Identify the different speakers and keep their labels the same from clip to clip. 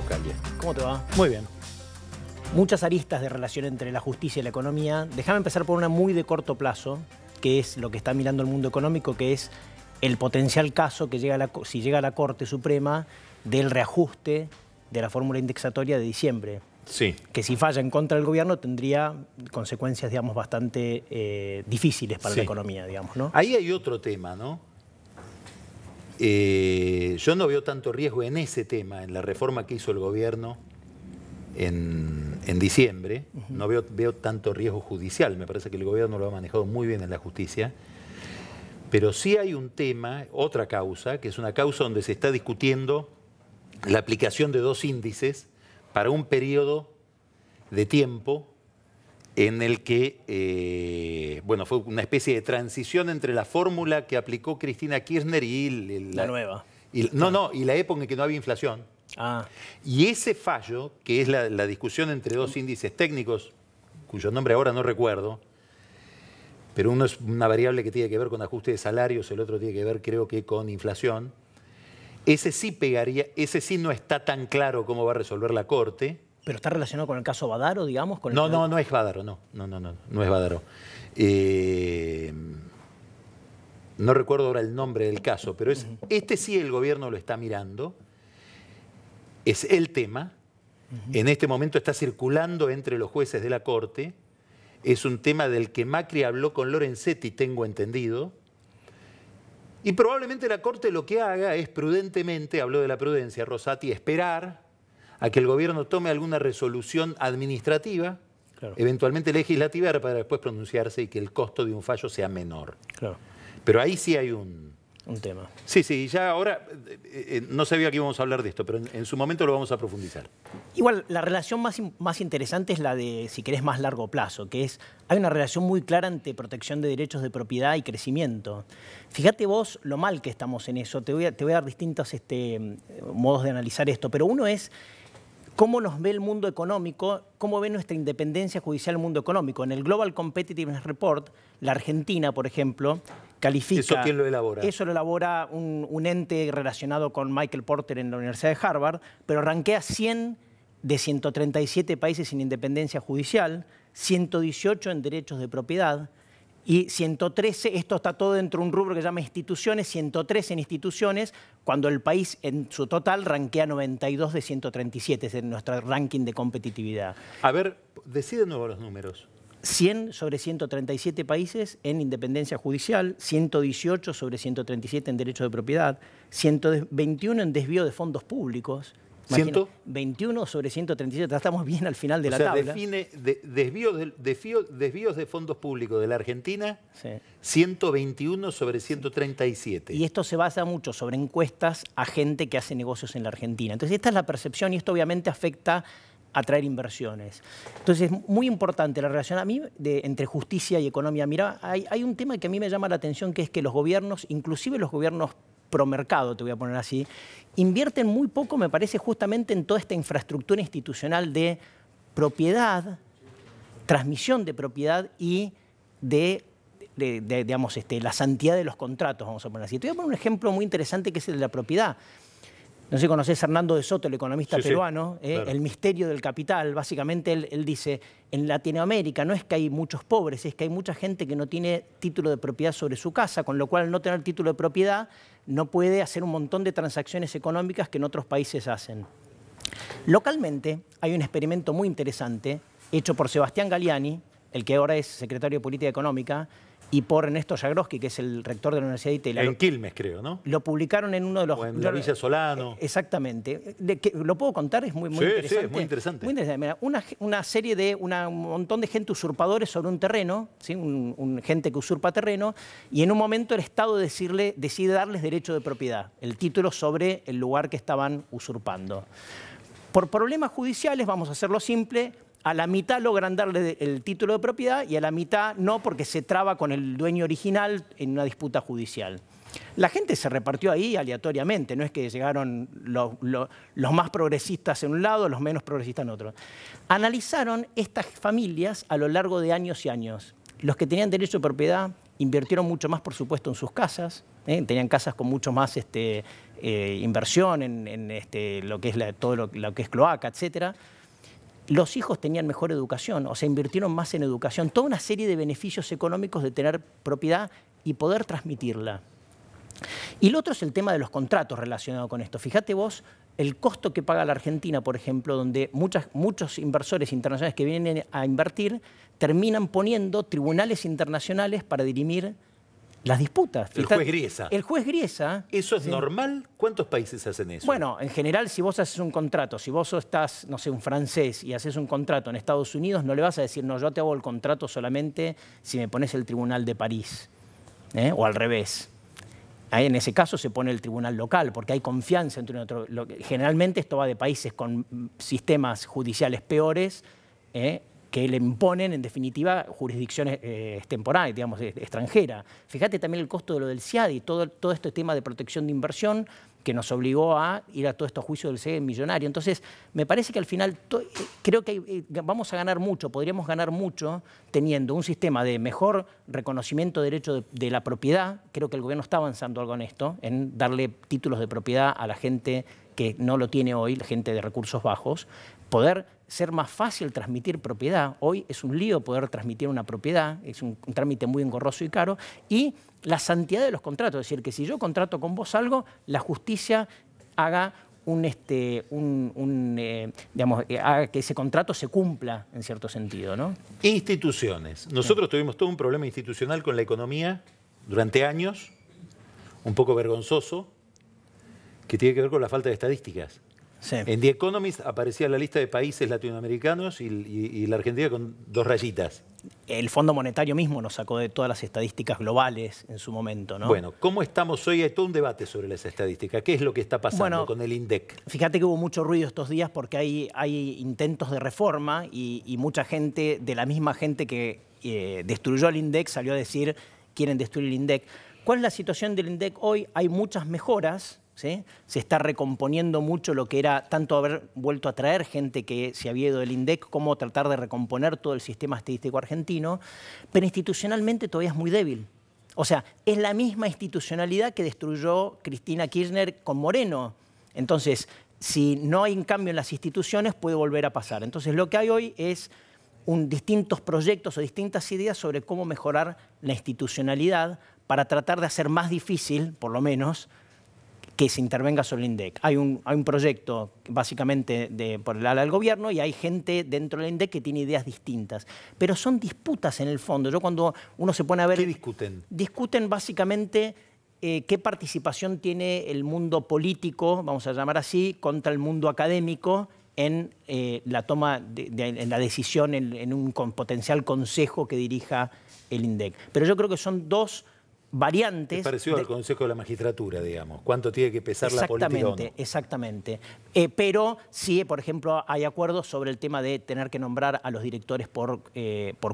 Speaker 1: Buscalia.
Speaker 2: ¿Cómo te va?
Speaker 3: Muy bien.
Speaker 2: Muchas aristas de relación entre la justicia y la economía. Déjame empezar por una muy de corto plazo, que es lo que está mirando el mundo económico, que es el potencial caso que si llega a la Corte Suprema del reajuste de la fórmula indexatoria de diciembre.
Speaker 1: Sí.
Speaker 2: Que si falla en contra del gobierno tendría consecuencias, digamos, bastante difíciles para la economía, digamos, ¿no?
Speaker 1: Ahí hay otro tema, ¿no? Yo no veo tanto riesgo en ese tema, en la reforma que hizo el gobierno en diciembre. No veo tanto riesgo judicial. Me parece que el gobierno lo ha manejado muy bien en la justicia. Pero sí hay un tema, otra causa, que es una causa donde se está discutiendo la aplicación de dos índices para un periodo de tiempo en el que, bueno, fue una especie de transición entre la fórmula que aplicó Cristina Kirchner y
Speaker 2: la nueva.
Speaker 1: Y la época en que no había inflación. Y ese fallo, que es la discusión entre dos índices técnicos, cuyo nombre ahora no recuerdo, pero uno es una variable que tiene que ver con ajuste de salarios, el otro tiene que ver, creo que, con inflación. Ese sí pegaría, ese sí no está tan claro cómo va a resolver la Corte.
Speaker 2: ¿Pero está relacionado con el caso Badaro, digamos?
Speaker 1: No es Badaro, no es Badaro. No recuerdo ahora el nombre del caso, pero este sí el gobierno lo está mirando. Es el tema. En este momento está circulando entre los jueces de la Corte. Es un tema del que Macri habló con Lorenzetti, tengo entendido. Y probablemente la Corte lo que haga es prudentemente, habló de la prudencia Rosati, esperar a que el gobierno tome alguna resolución administrativa, eventualmente legislativa, para después pronunciarse y que el costo de un fallo sea menor. Pero ahí sí hay un
Speaker 2: tema.
Speaker 1: Sí, ya ahora no sabía que íbamos a hablar de esto, pero en su momento lo vamos a profundizar.
Speaker 2: Igual, la relación más interesante es la de, si querés, más largo plazo, que es, hay una relación muy clara entre protección de derechos de propiedad y crecimiento. Fíjate vos lo mal que estamos en eso. Te voy a dar distintos modos de analizar esto, pero uno es cómo nos ve el mundo económico, cómo ve nuestra independencia judicial el mundo económico. En el Global Competitiveness Report, la Argentina, por ejemplo, califica...
Speaker 1: ¿Eso quién lo elabora?
Speaker 2: Eso lo elabora un ente relacionado con Michael Porter en la Universidad de Harvard, pero rankea 100 de 137 países sin independencia judicial, 118 en derechos de propiedad y 113, esto está todo dentro de un rubro que se llama instituciones, 113 en instituciones, cuando el país en su total rankea 92 de 137, es nuestro ranking de competitividad.
Speaker 1: A ver, decí de nuevo los números.
Speaker 2: 100 sobre 137 países en independencia judicial, 118 sobre 137 en derechos de propiedad, 121 en desvío de fondos públicos. 21 sobre 137, estamos bien al final de la tabla.
Speaker 1: Define desvíos de fondos públicos de la Argentina, 121 sobre 137.
Speaker 2: Y esto se basa mucho sobre encuestas a gente que hace negocios en la Argentina. Entonces esta es la percepción y esto obviamente afecta a atraer inversiones. Entonces es muy importante la relación a mí entre justicia y economía. Mira, hay un tema que a mí me llama la atención, que es que los gobiernos, inclusive los gobiernos promercado, te voy a poner así, invierten muy poco, me parece, justamente en toda esta infraestructura institucional de propiedad, transmisión de propiedad y digamos, la santidad de los contratos, vamos a poner así. Te voy a poner un ejemplo muy interesante que es el de la propiedad. No sé si conoces a Hernando de Soto, el economista peruano, claro. El misterio del capital. Básicamente él dice, en Latinoamérica no es que hay muchos pobres, es que hay mucha gente que no tiene título de propiedad sobre su casa, con lo cual al no tener título de propiedad no puede hacer un montón de transacciones económicas que en otros países hacen. Localmente hay un experimento muy interesante hecho por Sebastián Galiani, el que ahora es secretario de Política Económica, y por Ernesto Jagroski, que es el rector de la Universidad de Itela.
Speaker 1: En Quilmes, creo, ¿no?
Speaker 2: Lo publicaron en uno de los...
Speaker 1: O en la Villa Solano.
Speaker 2: Exactamente. ¿Lo puedo contar? Es muy interesante.
Speaker 1: Sí, es muy interesante.
Speaker 2: Muy interesante. Mira, una serie de un montón de gente usurpadores sobre un terreno, ¿sí? Gente que usurpa terreno, y en un momento el Estado decide darles derecho de propiedad, el título sobre el lugar que estaban usurpando. Por problemas judiciales, vamos a hacerlo simple, a la mitad logran darle el título de propiedad y a la mitad no, porque se traba con el dueño original en una disputa judicial. La gente se repartió ahí aleatoriamente, no es que llegaron los más progresistas en un lado, los menos progresistas en otro. Analizaron estas familias a lo largo de años y años. Los que tenían derecho de propiedad, invirtieron mucho más, por supuesto, en sus casas, tenían casas con mucho más inversión en lo que es todo lo que es cloaca, etcétera. Los hijos tenían mejor educación, o sea, invirtieron más en educación, toda una serie de beneficios económicos de tener propiedad y poder transmitirla. Y lo otro es el tema de los contratos relacionados con esto. Fíjate vos el costo que paga la Argentina, por ejemplo, donde muchos inversores internacionales que vienen a invertir terminan poniendo tribunales internacionales para dirimir las disputas.
Speaker 1: El juez Griesa.
Speaker 2: El juez Griesa.
Speaker 1: ¿Eso es normal? ¿Cuántos países hacen eso?
Speaker 2: Bueno, en general, si vos haces un contrato, si vos estás, no sé, un francés y haces un contrato en Estados Unidos, no le vas a decir, no, yo te hago el contrato solamente si me pones el Tribunal de París, o al revés. Ahí, en ese caso se pone el tribunal local, porque hay confianza entre otro. Generalmente esto va de países con sistemas judiciales peores, que le imponen, en definitiva, jurisdicciones temporales, digamos, extranjeras. Fíjate también el costo de lo del CIADI, todo este tema de protección de inversión que nos obligó a ir a todos estos juicios del CIADI millonario. Entonces, me parece que al final creo que vamos a ganar mucho, podríamos ganar mucho teniendo un sistema de mejor reconocimiento de derecho de la propiedad. Creo que el gobierno está avanzando algo en esto, en darle títulos de propiedad a la gente que no lo tiene hoy, la gente de recursos bajos, poder ser más fácil transmitir propiedad. Hoy es un lío poder transmitir una propiedad, es un trámite muy engorroso y caro, y la santidad de los contratos, es decir, que si yo contrato con vos algo, la justicia haga haga que ese contrato se cumpla en cierto sentido, ¿no?
Speaker 1: Instituciones. Nosotros tuvimos todo un problema institucional con la economía durante años, un poco vergonzoso, que tiene que ver con la falta de estadísticas.
Speaker 2: Sí.
Speaker 1: En The Economist aparecía la lista de países latinoamericanos y la Argentina con 2 rayitas.
Speaker 2: El Fondo Monetario mismo nos sacó de todas las estadísticas globales en su momento, ¿no?
Speaker 1: Bueno, ¿cómo estamos hoy? Hay todo un debate sobre las estadísticas. ¿Qué es lo que está pasando con el INDEC?
Speaker 2: Fíjate que hubo mucho ruido estos días porque hay intentos de reforma y mucha gente, de la misma gente que destruyó el INDEC, salió a decir quieren destruir el INDEC. ¿Cuál es la situación del INDEC hoy? Hay muchas mejoras. ¿Sí? Se está recomponiendo mucho lo que era tanto haber vuelto a traer gente que se había ido del INDEC como tratar de recomponer todo el sistema estadístico argentino, pero institucionalmente todavía es muy débil. O sea, es la misma institucionalidad que destruyó Cristina Kirchner con Moreno. Entonces, si no hay un cambio en las instituciones, puede volver a pasar. Entonces, lo que hay hoy es distintos proyectos o distintas ideas sobre cómo mejorar la institucionalidad para tratar de hacer más difícil, por lo menos, que se intervenga sobre el INDEC. Hay un proyecto básicamente por el ala del gobierno y hay gente dentro del INDEC que tiene ideas distintas. Pero son disputas en el fondo. Yo cuando uno se pone a ver...
Speaker 1: ¿Qué discuten?
Speaker 2: Discuten básicamente qué participación tiene el mundo político, vamos a llamar así, contra el mundo académico en la toma, en la decisión en un potencial consejo que dirija el INDEC. Pero yo creo que son dos variantes.
Speaker 1: Es parecido al Consejo de la Magistratura, digamos. ¿Cuánto tiene que pesar la política o no?
Speaker 2: Exactamente. Pero sí, por ejemplo, hay acuerdos sobre el tema de tener que nombrar a los directores por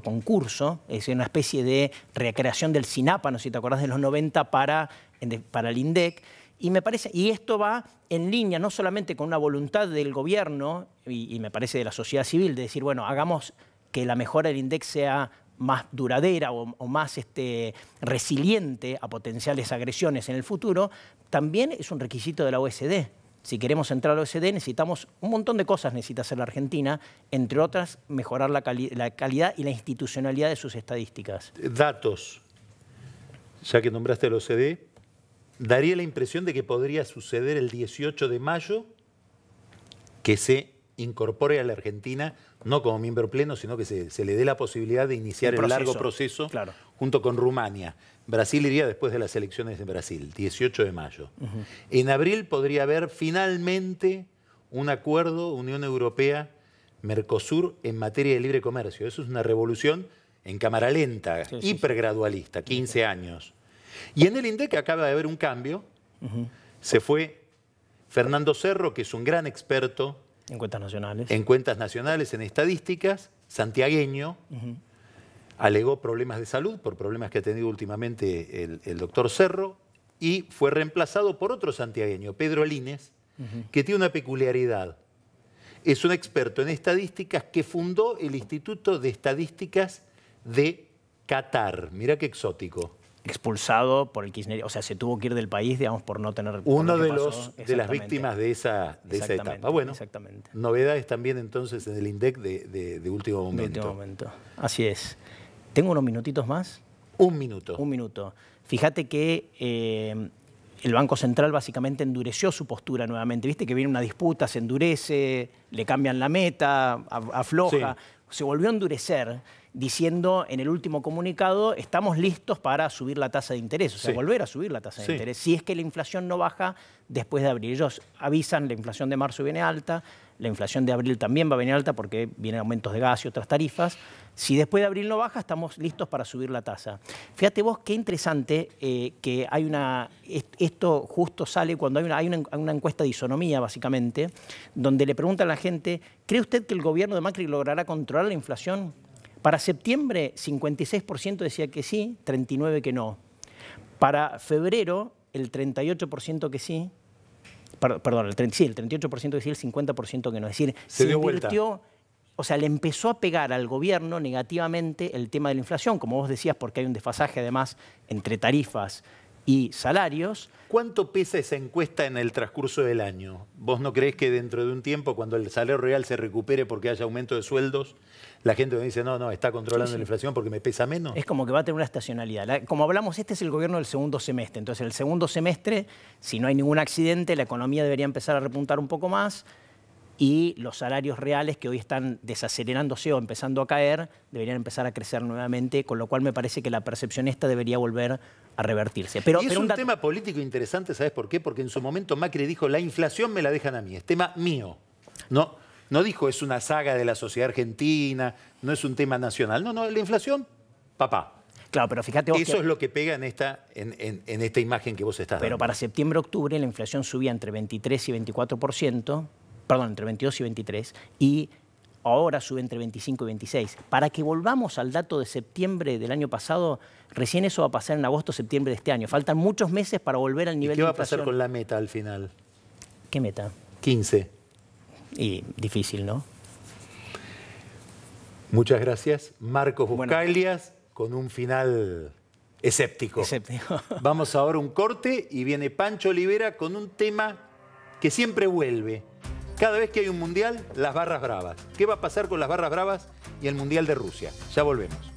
Speaker 2: concurso, es decir, una especie de recreación del SINAPA, no sé si te acordás, de los 90 para el INDEC. Y me parece, y esto va en línea no solamente con una voluntad del gobierno y me parece de la sociedad civil, de decir, bueno, hagamos que la mejora del INDEC sea más duradera o más resiliente a potenciales agresiones en el futuro, también es un requisito de la OSD. Si queremos entrar a la OSD necesitamos un montón de cosas, necesita hacer la Argentina, entre otras mejorar la calidad y la institucionalidad de sus estadísticas.
Speaker 1: Datos, ya que nombraste a la OSD, daría la impresión de que podría suceder el 18 de mayo que se incorpore a la Argentina, no como miembro pleno, sino que se le dé la posibilidad de iniciar el largo proceso
Speaker 2: claro,
Speaker 1: junto con Rumania. Brasil iría después de las elecciones de Brasil, 18 de mayo. En abril podría haber finalmente un acuerdo Unión Europea-Mercosur en materia de libre comercio. Eso es una revolución en cámara lenta, hipergradualista, 15 años. Y en el INDEC acaba de haber un cambio. Se fue Fernando Cerro, que es un gran experto
Speaker 2: en cuentas nacionales.
Speaker 1: En cuentas nacionales, en estadísticas, santiagueño, alegó problemas de salud por problemas que ha tenido últimamente el doctor Cerro y fue reemplazado por otro santiagueño, Pedro Línez, que tiene una peculiaridad. Es un experto en estadísticas que fundó el Instituto de Estadísticas de Qatar, mirá qué exótico.
Speaker 2: Expulsado por el kirchnerismo, o sea, se tuvo que ir del país, digamos, por no tener...
Speaker 1: Uno de las víctimas de esa etapa. Bueno, novedades también entonces en el INDEC de último momento.
Speaker 2: De último momento, así es. ¿Tengo unos minutitos más?
Speaker 1: Un minuto.
Speaker 2: Un minuto. Fíjate que el Banco Central básicamente endureció su postura nuevamente. Viste que viene una disputa, se endurece, le cambian la meta, afloja. Sí. Se volvió a endurecer, diciendo en el último comunicado, estamos listos para subir la tasa de interés, o sea, volver a subir la tasa de interés, si es que la inflación no baja después de abril. Ellos avisan, la inflación de marzo viene alta, la inflación de abril también va a venir alta porque vienen aumentos de gas y otras tarifas. Si después de abril no baja, estamos listos para subir la tasa. Fíjate vos qué interesante que hay una... Esto justo sale cuando hay una encuesta de isonomía, básicamente, donde le preguntan a la gente, ¿cree usted que el gobierno de Macri logrará controlar la inflación? Para septiembre, 56% decía que sí, 39% que no. Para febrero, el 38% que sí. Perdón, el 38% que sí, el 50% que no. Es decir, se dio invirtió... Vuelta. O sea, le empezó a pegar al gobierno negativamente el tema de la inflación, como vos decías, porque hay un desfasaje además entre tarifas y salarios.
Speaker 1: ¿Cuánto pesa esa encuesta en el transcurso del año? ¿Vos no creés que dentro de un tiempo, cuando el salario real se recupere porque haya aumento de sueldos, la gente me dice, no, está controlando la inflación porque me pesa menos?
Speaker 2: Es como que va a tener una estacionalidad. Como hablamos, este es el gobierno del segundo semestre. Entonces, el segundo semestre, si no hay ningún accidente, la economía debería empezar a repuntar un poco más. Y los salarios reales que hoy están desacelerándose o empezando a caer deberían empezar a crecer nuevamente, con lo cual me parece que la percepción esta debería volver a revertirse.
Speaker 1: Pero es un tema político interesante, ¿sabes por qué? Porque en su momento Macri dijo, la inflación me la dejan a mí, es tema mío. No dijo, es una saga de la sociedad argentina, no es un tema nacional. No, la inflación, papá.
Speaker 2: Claro, pero fíjate vos
Speaker 1: eso es lo que pega en esta imagen que vos estás dando.
Speaker 2: Pero para septiembre-octubre la inflación subía entre 23 y 24%, perdón, entre 22 y 23, y ahora sube entre 25 y 26. Para que volvamos al dato de septiembre del año pasado, recién eso va a pasar en agosto, septiembre de este año. Faltan muchos meses para volver al nivel de inflación.
Speaker 1: ¿Qué va a pasar con la meta al final?
Speaker 2: ¿Qué meta?
Speaker 1: 15.
Speaker 2: Y difícil, ¿no?
Speaker 1: Muchas gracias. Marcos Buscaglias, con un final escéptico. Vamos ahora a un corte y viene Pancho Olivera con un tema que siempre vuelve. Cada vez que hay un mundial, las barras bravas. ¿Qué va a pasar con las barras bravas y el mundial de Rusia? Ya volvemos.